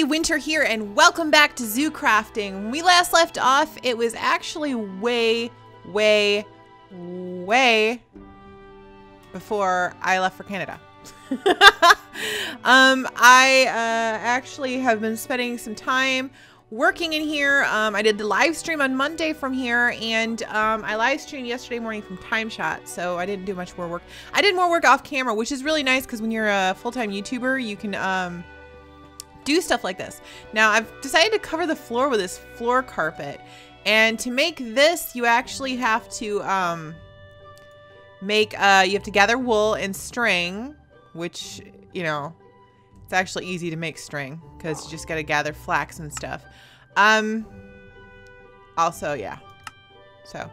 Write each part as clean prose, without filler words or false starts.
everybody, Wyntr here, and welcome back to ZooCrafting. When we last left off, it was actually way before I left for Canada. I actually have been spending some time working in here. I did the live stream on Monday from here, and I live streamed yesterday morning from TimeShot, so I didn't do much more work. I did more work off camera, which is really nice because when you're a full-time YouTuber, you can do stuff like this. Now, I've decided to cover the floor with this floor carpet, and to make this, you actually have to you have to gather wool and string, which, you know, it's actually easy to make string because you just got to gather flax and stuff. Also, yeah. So,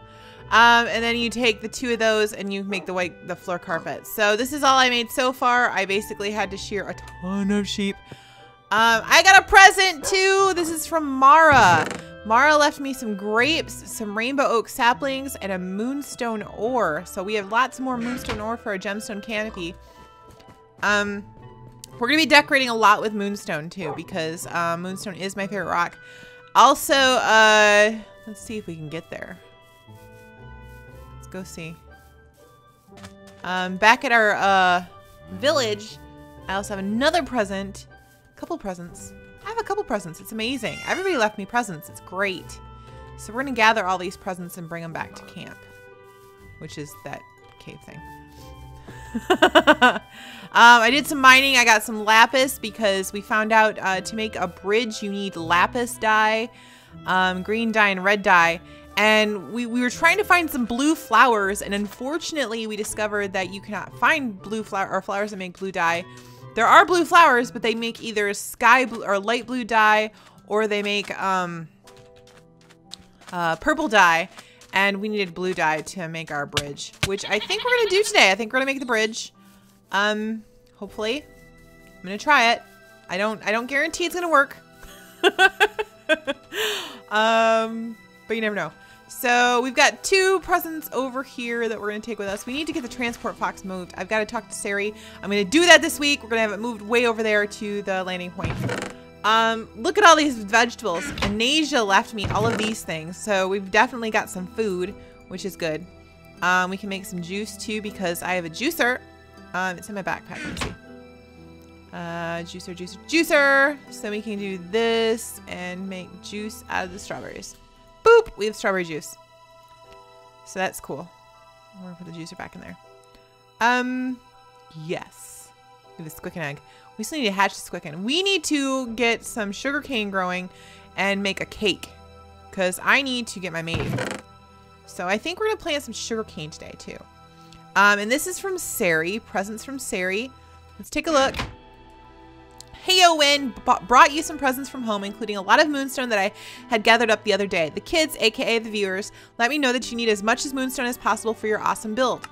and then you take the two of those and you make the floor carpet. So this is all I made so far. I basically had to shear a ton of sheep. I got a present too. This is from Mara. Mara left me some grapes, some rainbow oak saplings, and a moonstone ore. So we have lots more moonstone ore for our gemstone canopy. We're gonna be decorating a lot with moonstone too, because moonstone is my favorite rock. Also, let's see if we can get there. Let's go see. Back at our village, I also have another present. Couple presents. I have a couple presents. It's amazing. Everybody left me presents. It's great. So we're gonna gather all these presents and bring them back to camp, which is that cave thing. I did some mining. I got some lapis because we found out to make a bridge you need lapis dye, green dye, and red dye. And we were trying to find some blue flowers, and unfortunately we discovered that you cannot find blue flowers that make blue dye. There are blue flowers, but they make either sky blue or light blue dye, or they make purple dye, and we needed blue dye to make our bridge, which I think we're gonna do today. I think we're gonna make the bridge. Hopefully. I'm gonna try it. I don't guarantee it's gonna work. But you never know. So we've got two presents over here that we're going to take with us. We need to get the transport box moved. I've got to talk to Seri. I'm going to do that this week. We're going to have it moved way over there to the landing point. Look at all these vegetables. Eneija left me all of these things. So we've definitely got some food, which is good. We can make some juice too because I have a juicer. It's in my backpack. Let me see. Juicer. So we can do this and make juice out of the strawberries. Boop! We have strawberry juice. So that's cool. We're gonna put the juicer back in there. Yes. We have a squicken egg. We still need to hatch the squicken. We need to get some sugarcane growing and make a cake, because I need to get my maid. So I think we're gonna plant some sugarcane today too. And this is from Seri. Presents from Seri. Let's take a look. Hey, Owen, brought you some presents from home, including a lot of moonstone that I had gathered up the other day. The kids, aka the viewers, let me know that you need as much as moonstone as possible for your awesome build.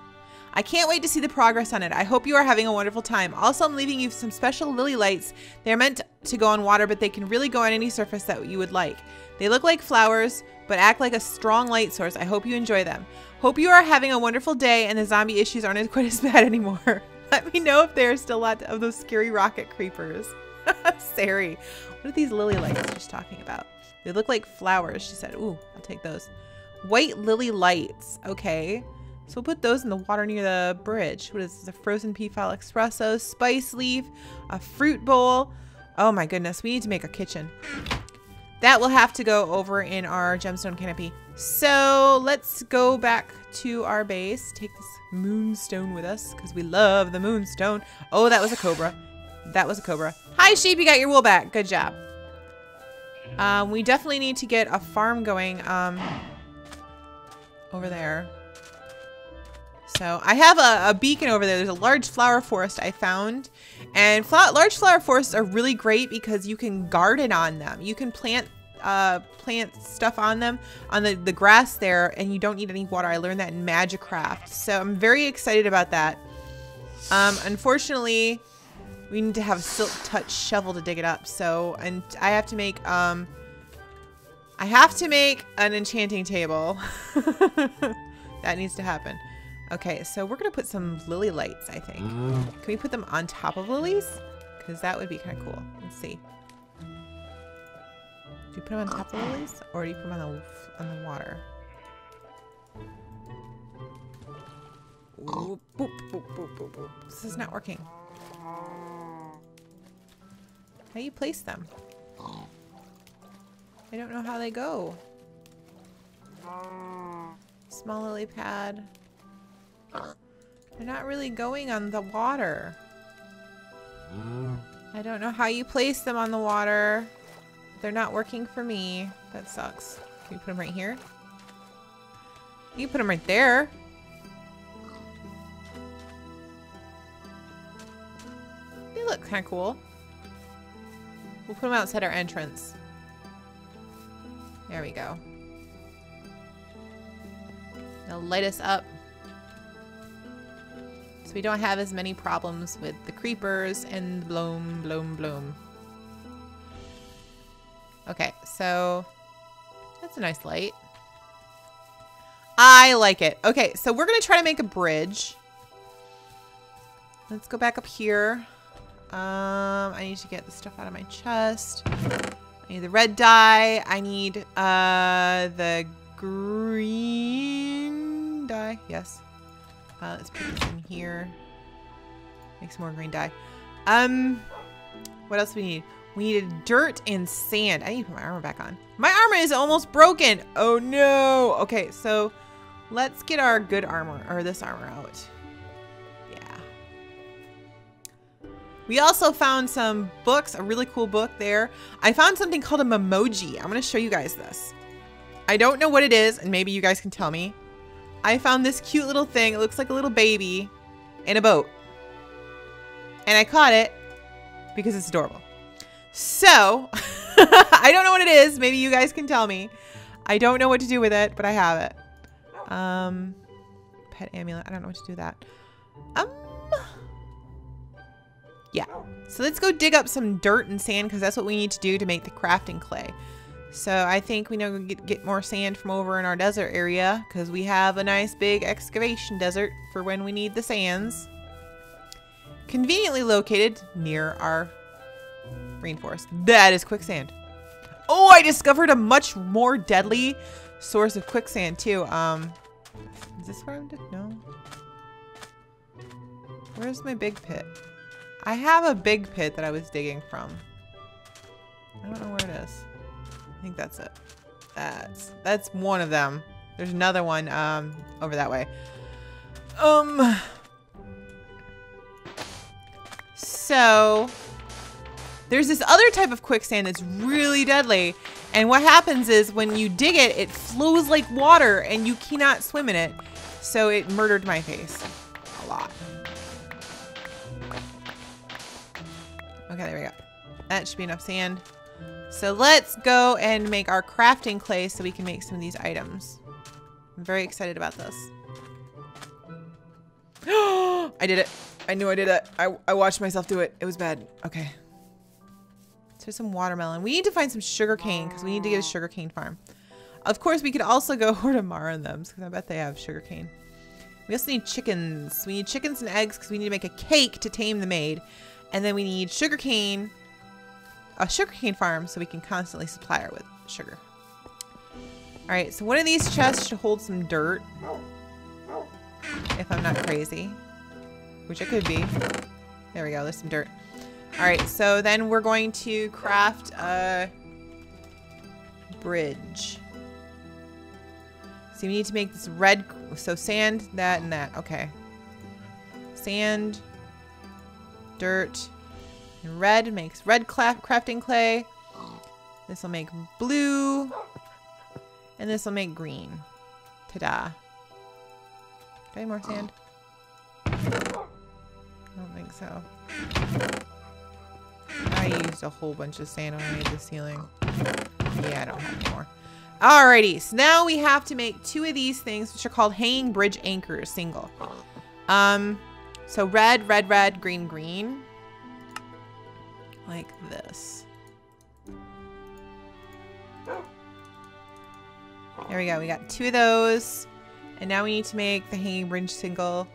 I can't wait to see the progress on it. I hope you are having a wonderful time. Also, I'm leaving you some special lily lights. They're meant to go on water, but they can really go on any surface that you would like. They look like flowers, but act like a strong light source. I hope you enjoy them. Hope you are having a wonderful day and the zombie issues aren't quite as bad anymore. Let me know if there are still a lot of those scary rocket creepers. Seri, what are these lily lights just talking about? They look like flowers, she said. Ooh, I'll take those. White lily lights. Okay. So we'll put those in the water near the bridge. What is this? A frozen pea fowl espresso, spice leaf, a fruit bowl. Oh my goodness, we need to make a kitchen. That will have to go over in our gemstone canopy. So let's go back to our base. Take this moonstone with us because we love the moonstone. Oh, that was a cobra. That was a cobra. Hi, sheep. You got your wool back. Good job. We definitely need to get a farm going over there. So I have a beacon over there. There's a large flower forest I found. And large flower forests are really great because you can garden on them. You can plant stuff on them, on the grass there, and you don't need any water. I learned that in MagicCraft. So I'm very excited about that. Unfortunately, we need to have a silk touch shovel to dig it up. So, and I have to make an enchanting table. That needs to happen. Okay, so we're gonna put some lily lights, I think. Can we put them on top of lilies? Because that would be kind of cool. Let's see. you put them on top of the lilies? Or do you put them on the water? Ooh, boop, boop, boop, boop, boop. This is not working. How do you place them? I don't know how they go. Small lily pad. They're not really going on the water. I don't know how you place them on the water. They're not working for me. That sucks. Can you put them right here? You can put them right there. They look kind of cool. We'll put them outside our entrance. There we go. They'll light us up. So we don't have as many problems with the creepers and bloom, bloom, bloom. Okay, so that's a nice light. I like it. Okay, so we're gonna try to make a bridge. Let's go back up here. I need to get the stuff out of my chest. I need the red dye. I need the green dye. Yes. Let's put this in here. Make some more green dye. What else do we need? We needed dirt and sand. I need to put my armor back on. My armor is almost broken. Oh no. Okay, so let's get our good armor, or this armor out. Yeah. We also found some books, a really cool book there. I found something called a memoji. I'm gonna show you guys this. I don't know what it is, and maybe you guys can tell me. I found this cute little thing. It looks like a little baby in a boat. And I caught it because it's adorable. So, I don't know what it is. Maybe you guys can tell me. I don't know what to do with it, but I have it. Pet amulet. I don't know what to do with that. Yeah. So let's go dig up some dirt and sand because that's what we need to do to make the crafting clay. So I think we know get more sand from over in our desert area because we have a nice big excavation desert for when we need the sands. Conveniently located near our rainforest. That is quicksand. Oh, I discovered a much more deadly source of quicksand too. Is this where I'm no? Where's my big pit? I have a big pit that I was digging from. I don't know where it is. I think that's it. That's one of them. There's another one over that way. So there's this other type of quicksand that's really deadly, and what happens is when you dig it, it flows like water and you cannot swim in it. So it murdered my face a lot. Okay, there we go. That should be enough sand. So let's go and make our crafting clay so we can make some of these items. I'm very excited about this. I did it. I knew I did it. I watched myself do it. It was bad. Okay. So there's some watermelon. We need to find some sugarcane because we need to get a sugarcane farm. Of course, we could also go over to Mara and them because I bet they have sugarcane. We also need chickens. We need chickens and eggs because we need to make a cake to tame the maid. And then we need sugarcane. A sugarcane farm so we can constantly supply her with sugar. Alright, so one of these chests should hold some dirt. If I'm not crazy. Which it could be. There we go, there's some dirt. Alright, so then we're going to craft a bridge. So we need to make this red, so sand, that, and that. Okay. Sand, dirt, and red makes red crafting clay. This will make blue. And this will make green. Ta-da. Do I have more sand? I don't think so. I used a whole bunch of sand when I made the ceiling. Yeah, I don't have any more. Alrighty, so now we have to make two of these things, which are called hanging bridge anchors, single. So red, red, red, green, green. Like this. There we go. We got two of those. And now we need to make the hanging bridge single.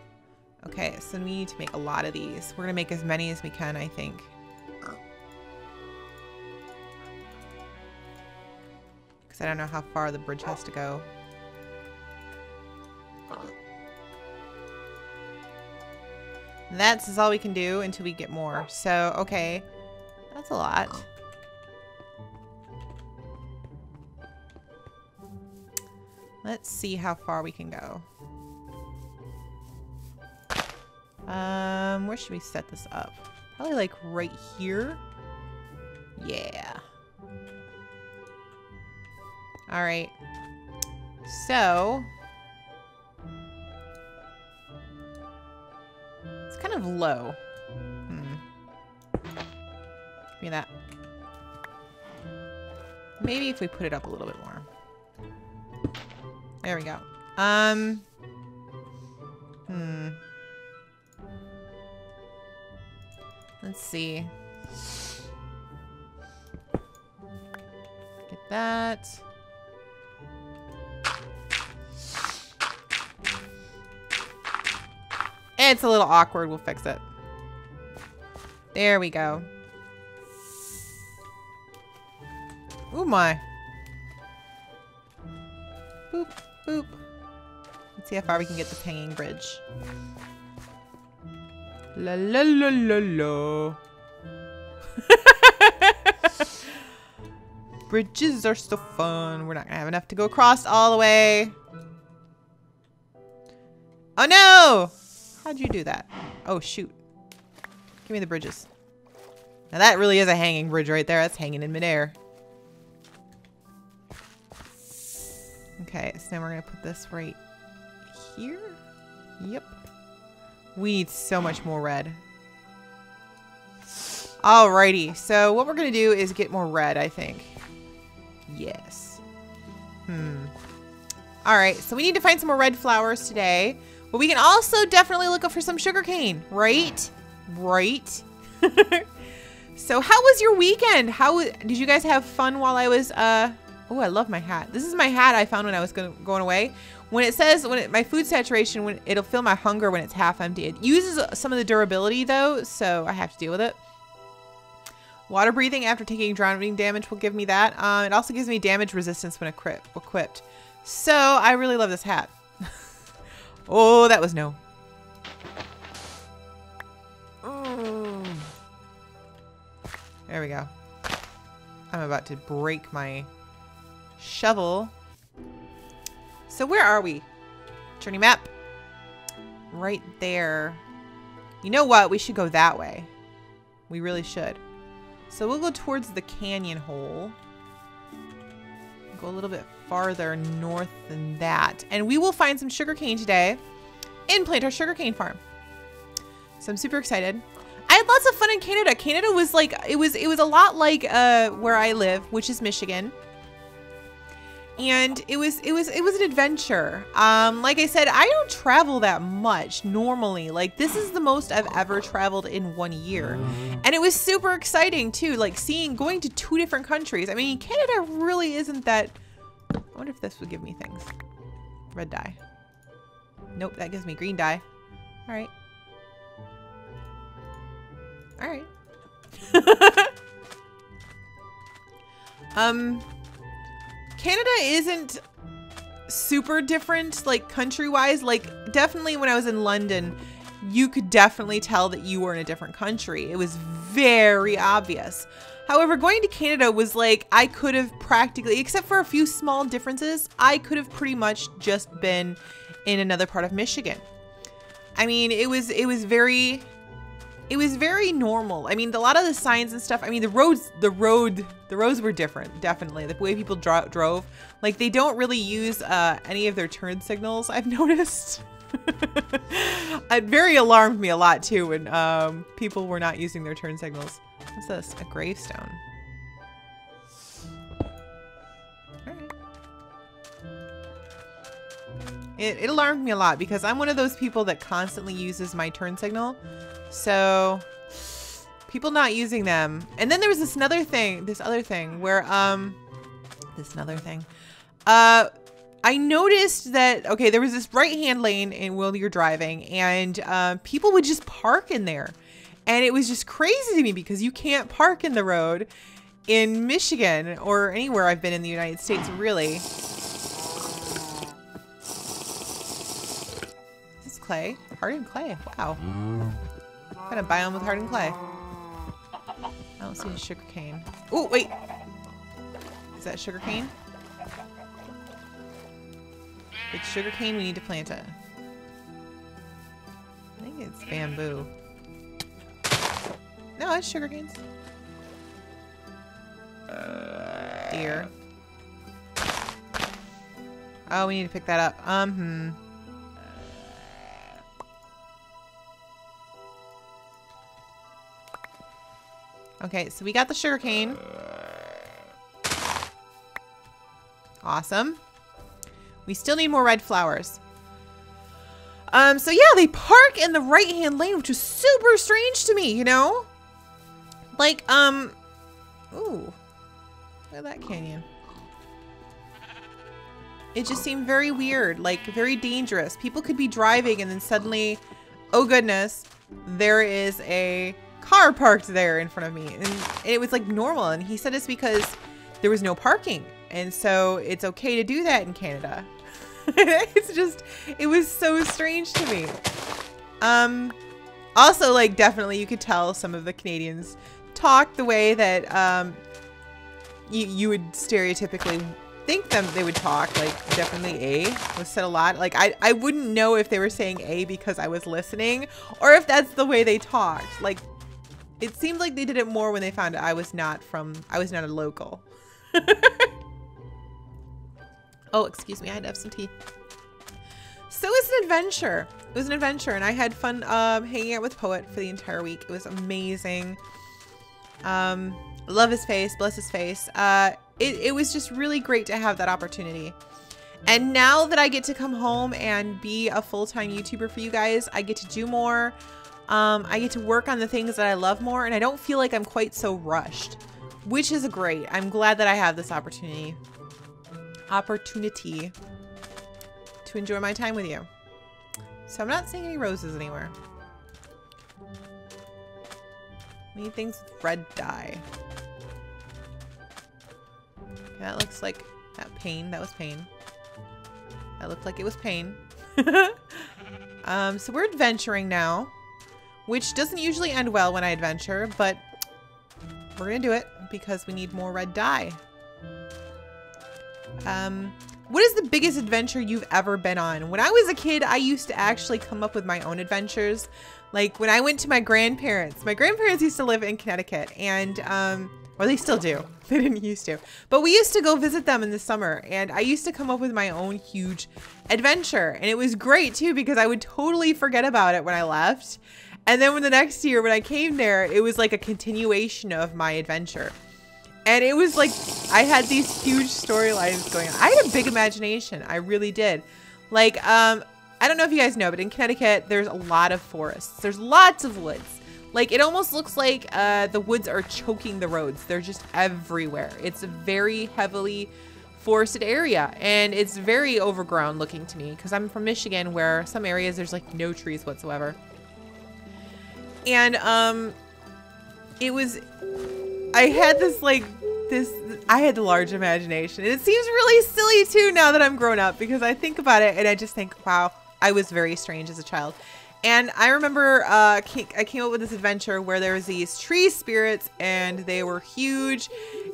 Okay, so we need to make a lot of these. We're going to make as many as we can, I think. because I don't know how far the bridge has to go. That's all we can do until we get more. So, okay. That's a lot. Let's see how far we can go. Where should we set this up? Probably like right here. Yeah. All right. So it's kind of low. Give me that. Maybe if we put it up a little bit more. There we go. Let's see. Get that. It's a little awkward. We'll fix it. There we go. Ooh my. Boop, boop. Let's see how far we can get this hanging bridge. La la la la la. Bridges are so fun. We're not gonna have enough to go across all the way. Oh no! How'd you do that? Oh shoot. Give me the bridges. Now that really is a hanging bridge right there. That's hanging in midair. Okay, so now we're gonna put this right here. Yep. We need so much more red. Alrighty, so what we're gonna do is get more red, I think. Yes. Alright, so we need to find some more red flowers today. But we can also definitely look up for some sugarcane, right? Right? So how was your weekend? Did you guys have fun while I was, oh, I love my hat. This is my hat I found when I was going away. When it says, my food saturation, it'll fill my hunger when it's half empty. It uses some of the durability though, so I have to deal with it. Water breathing after taking drowning damage will give me that. It also gives me damage resistance when equipped. So I really love this hat. Oh, that was no. There we go. I'm about to break my shovel. So where are we? Journey map. Right there. You know what? We should go that way. We really should. So we'll go towards the canyon hole. Go a little bit farther north than that. And we will find some sugarcane today and plant our sugarcane farm. So I'm super excited. I had lots of fun in Canada. Canada was like, it was a lot like where I live, which is Michigan. And it was an adventure. Like I said, I don't travel that much normally. Like this is the most I've ever traveled in 1 year. And it was super exciting too, like going to 2 different countries. I mean, Canada really isn't that. I wonder if this would give me things. Red dye. Nope, that gives me green dye. All right. All right. Canada isn't super different, like country-wise. Like definitely when I was in London, you could definitely tell that you were in a different country. It was very obvious. However, going to Canada was like, I could have practically, except for a few small differences, I could have pretty much just been in another part of Michigan. I mean, it was very normal. I mean, a lot of the signs and stuff, I mean, the roads were different, definitely. The way people drove, like they don't really use any of their turn signals, I've noticed. It very alarmed me a lot too when people were not using their turn signals. What's this? A gravestone. Alright. It alarmed me a lot because I'm one of those people that constantly uses my turn signal. So people not using them. And then there was this other thing where I noticed that, okay, there was this right-hand lane in while you're driving and people would just park in there. And it was just crazy to me because you can't park in the road. in Michigan or anywhere I've been in the United States, really. Is this clay? Hardened clay. Wow. What kind of biome with hardened clay? I don't see a sugarcane. Oh, wait. Is that sugarcane? If it's sugarcane, we need to plant it. I think it's bamboo. No, it's sugarcanes. Deer. Oh, we need to pick that up. Okay, so we got the sugarcane. Awesome. We still need more red flowers. So yeah, they park in the right-hand lane, which is super strange to me, you know? Like, ooh. Look at that canyon. It just seemed very weird, like very dangerous. People could be driving and then suddenly, oh goodness, there is a car parked there in front of me. And it was like normal. And he said it's because there was no parking. And so it's okay to do that in Canada. It's just, it was so strange to me. Also, like, definitely you could tell some of the Canadians talk the way that you would stereotypically think they would talk. Like, definitely A was said a lot. Like, I wouldn't know if they were saying A because I was listening or if that's the way they talked. Like, it seemed like they did it more when they found out I was not a local. Oh, excuse me, I had to have some tea. So it's an adventure. It was an adventure, and I had fun hanging out with Poet for the entire week. It was amazing. Love his face, bless his face. It was just really great to have that opportunity. And now that I get to come home and be a full-time YouTuber for you guys, I get to do more. I get to work on the things that I love more, and I don't feel like I'm quite so rushed, which is great. I'm glad that I have this opportunity to enjoy my time with you. So I'm not seeing any roses anywhere. We need things with red dye. Okay, that looks like that pain. That was pain. That looked like it was pain. So we're adventuring now, which doesn't usually end well when I adventure, but we're gonna do it because we need more red dye. What is the biggest adventure you've ever been on? When I was a kid, I used to actually come up with my own adventures. Like when I went to my grandparents used to live in Connecticut, and or they still do. They didn't used to, but we used to go visit them in the summer, and I used to come up with my own huge adventure, and it was great too because I would totally forget about it when I left, and then when the next year when I came there, it was like a continuation of my adventure. And it was like, I had these huge storylines going on. I had a big imagination. I really did. Like, I don't know if you guys know, but in Connecticut, there's a lot of forests. There's lots of woods. Like, it almost looks like the woods are choking the roads. They're just everywhere. It's a very heavily forested area. And it's very overgrown looking to me because I'm from Michigan, where some areas there's like no trees whatsoever. And I had I had the large imagination, and it seems really silly too now that I'm grown up because I think about it and I just think, wow, I was very strange as a child. And I remember I came up with this adventure where there was these tree spirits, and they were huge,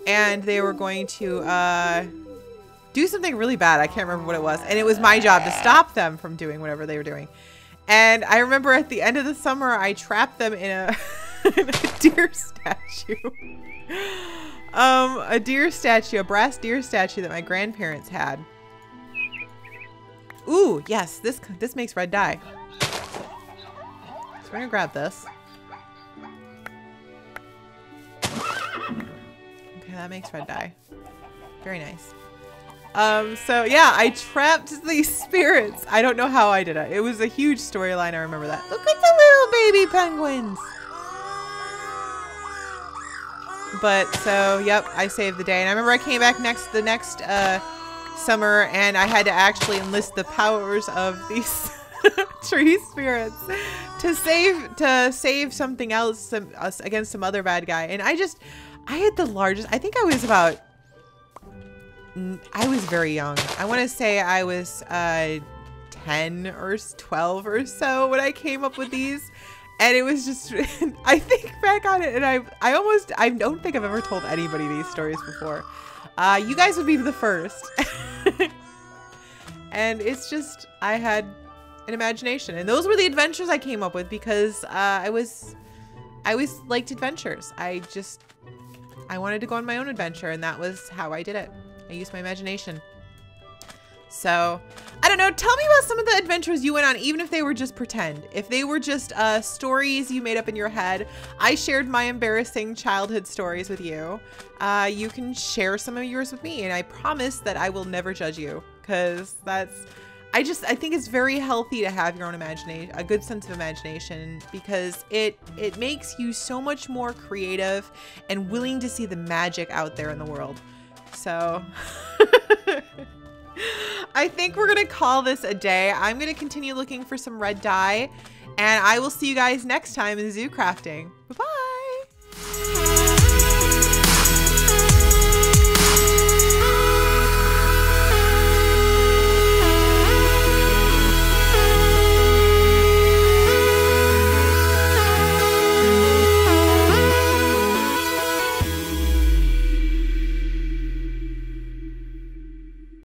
and they were going to do something really bad. I can't remember what it was, and it was my job to stop them from doing whatever they were doing. And I remember at the end of the summer, I trapped them in a deer statue. A brass deer statue that my grandparents had. Ooh, yes, this makes red dye. So we're gonna grab this. Okay, that makes red dye. Very nice. So yeah, I trapped these spirits. I don't know how I did it. It was a huge storyline. I remember that. Look at the little baby penguins. But so, yep, I saved the day. And I remember I came back the next summer, and I had to actually enlist the powers of these tree spirits to save something else against some other bad guy. And I I had the largest, I think I was very young. I want to say I was 10 or 12 or so when I came up with these. And it was just, I think back on it and I don't think I've ever told anybody these stories before. You guys would be the first. And it's just, I had an imagination. And those were the adventures I came up with because I always liked adventures. I wanted to go on my own adventure, and that was how I did it. I used my imagination. So, I don't know. Tell me about some of the adventures you went on, even if they were just pretend. If they were just stories you made up in your head. I shared my embarrassing childhood stories with you. You can share some of yours with me, and I promise that I will never judge you, because I think it's very healthy to have your own imagination, a good sense of imagination, because it makes you so much more creative and willing to see the magic out there in the world. So I think we're gonna call this a day. I'm gonna continue looking for some red dye, and I will see you guys next time in ZooCrafting. Bye-bye.